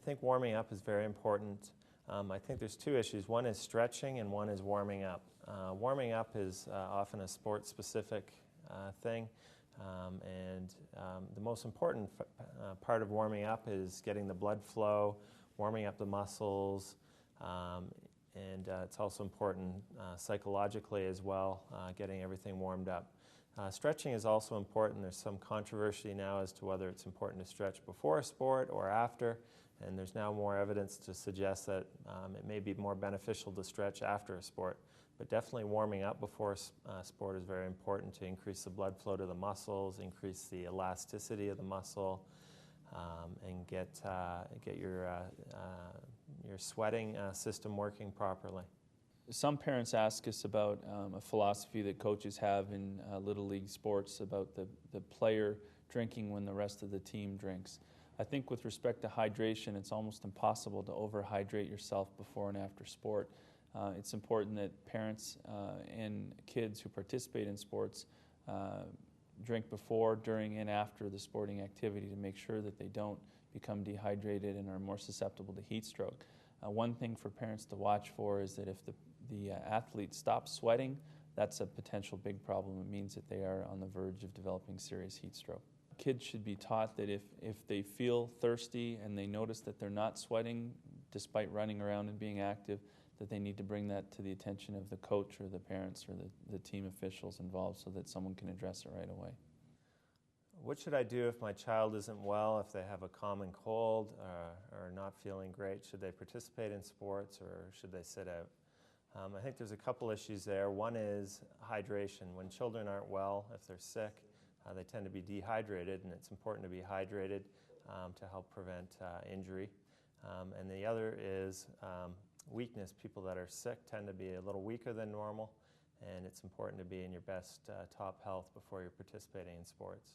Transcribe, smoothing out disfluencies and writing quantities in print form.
think warming up is very important. I think there's two issues. One is stretching and one is warming up. Warming up is often a sport-specific thing, and the most important part of warming up is getting the blood flow, warming up the muscles, and it's also important psychologically as well, getting everything warmed up. Stretching is also important. There's some controversy now as to whether it's important to stretch before a sport or after, and there's now more evidence to suggest that it may be more beneficial to stretch after a sport. But definitely warming up before a sport is very important to increase the blood flow to the muscles, increase the elasticity of the muscle, and get your sweating system working properly. Some parents ask us about a philosophy that coaches have in Little League sports about the player drinking when the rest of the team drinks. I think with respect to hydration, it's almost impossible to overhydrate yourself before and after sport. It's important that parents and kids who participate in sports drink before, during, and after the sporting activity to make sure that they don't become dehydrated and are more susceptible to heat stroke. One thing for parents to watch for is that if the athlete stops sweating, that's a potential big problem. It means that they are on the verge of developing serious heat stroke. Kids should be taught that if they feel thirsty and they notice that they're not sweating despite running around and being active, that they need to bring that to the attention of the coach or the parents or the team officials involved so that someone can address it right away. What should I do if my child isn't well, if they have a common cold or not feeling great? Should they participate in sports or should they sit out? I think there's a couple issues there. One is hydration. When children aren't well, if they're sick, they tend to be dehydrated, and it's important to be hydrated to help prevent injury. And the other is weakness. People that are sick tend to be a little weaker than normal, and it's important to be in your best top health before you're participating in sports.